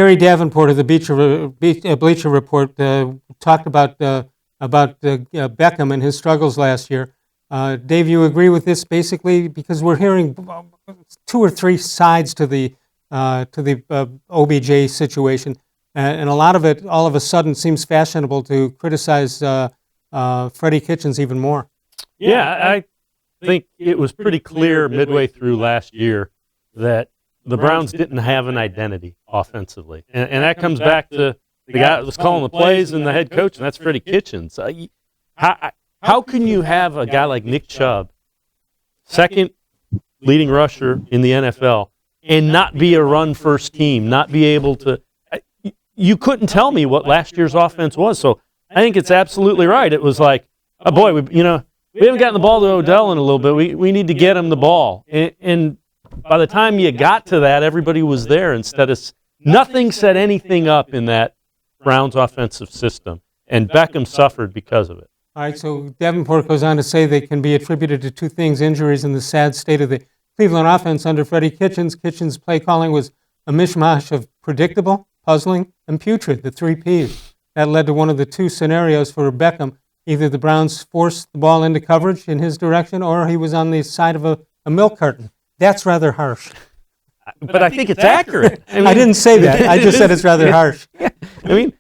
Gary Davenport of the Bleacher Report talked about Beckham and his struggles last year. Dave, you agree with this basically, because we're hearing two or three sides to the OBJ situation, and a lot of it all of a sudden seems fashionable to criticize Freddie Kitchens even more. Yeah, I think it was pretty clear midway through last year that the Browns didn't have an identity offensively. And that comes back to the guy that was calling the plays and the head coach, and that's Freddie Kitchens. How can you have a guy like Nick Chubb, second leading rusher in the NFL, and not be a run-first team, not be able to – you couldn't tell me what last year's offense was. So I think it's absolutely right. It was like, oh, boy, we haven't gotten the ball to Odell in a little bit. We need to get him the ball. And by the time you got to that, everybody was there instead of nothing set anything up in that Browns offensive system, and Beckham suffered because of it. All right, so Davenport goes on to say they can be attributed to two things: injuries and the sad state of the Cleveland offense under Freddie Kitchens. Kitchens' play calling was a mishmash of predictable, puzzling, and putrid, the three Ps. That led to one of the two scenarios for Beckham. Either the Browns forced the ball into coverage in his direction, or he was on the side of a milk carton. That's rather harsh. But I think it's accurate. I didn't say that. I just said it's rather harsh. Yeah. I mean,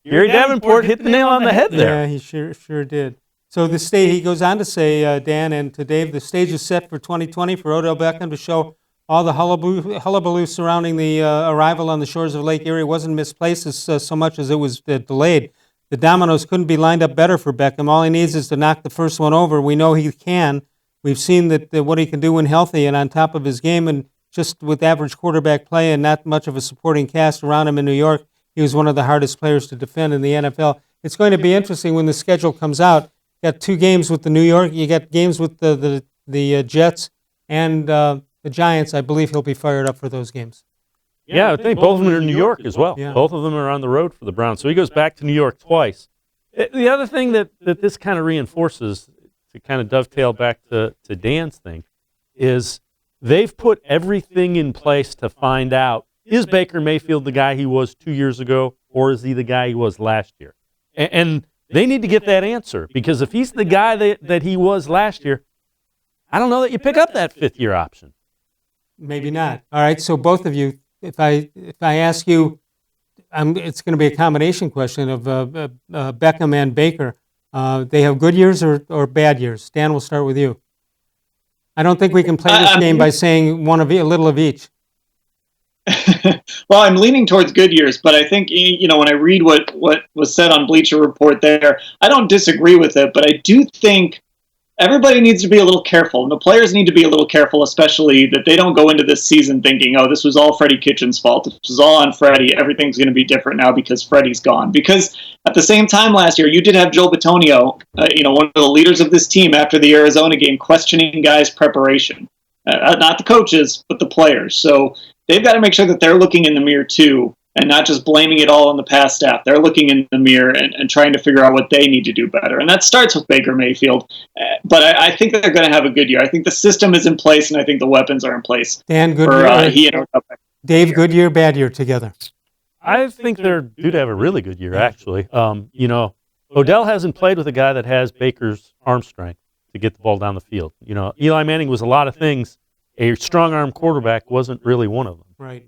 Gary Davenport hit the nail on the head there. Yeah, he sure did. So he goes on to say, Dan, and to Dave, the stage is set for 2020 for Odell Beckham to show all the hullabaloo surrounding the arrival on the shores of Lake Erie wasn't misplaced so much as it was delayed. The dominoes couldn't be lined up better for Beckham. All he needs is to knock the first one over. We know he can. We've seen that what he can do when healthy and on top of his game, and just with average quarterback play and not much of a supporting cast around him in New York, he was one of the hardest players to defend in the NFL. It's going to be interesting when the schedule comes out. You got 2 games with the New York. You got games with the Jets and the Giants. I believe he'll be fired up for those games. Yeah, I think both of them are in New York as well. Yeah. Both of them are on the road for the Browns. So he goes back to New York twice. The other thing that this kind of reinforces, to kind of dovetail back to Dan's thing, is they've put everything in place to find out, is Baker Mayfield the guy he was 2 years ago, or is he the guy he was last year? And they need to get that answer, because if he's the guy that he was last year, I don't know that you pick up that fifth-year option. Maybe not. All right, so both of you, if I ask you, it's going to be a combination question of Beckham and Baker. They have good years or bad years? Dan, we'll start with you. I don't think we can play this game by saying a little of each. Well, I'm leaning towards good years, but I think, when I read what was said on Bleacher Report there, I don't disagree with it, but I do think everybody needs to be a little careful, and the players need to be a little careful, especially that they don't go into this season thinking, oh, this was all Freddie Kitchens' fault. This was all on Freddie. Everything's going to be different now because Freddie's gone. Because at the same time last year, you did have Joe Bitonio, one of the leaders of this team after the Arizona game, questioning guys' preparation. Not the coaches, but the players. So they've got to make sure that they're looking in the mirror too, and not just blaming it all on the past staff. They're looking in the mirror and trying to figure out what they need to do better. And that starts with Baker Mayfield. But I think that they're going to have a good year. I think the system is in place, and I think the weapons are in place. Dan, good year. Dave, good year, bad year together? I think they're due to have a really good year, actually. Odell hasn't played with a guy that has Baker's arm strength to get the ball down the field. Eli Manning was a lot of things. A strong-arm quarterback wasn't really one of them. Right.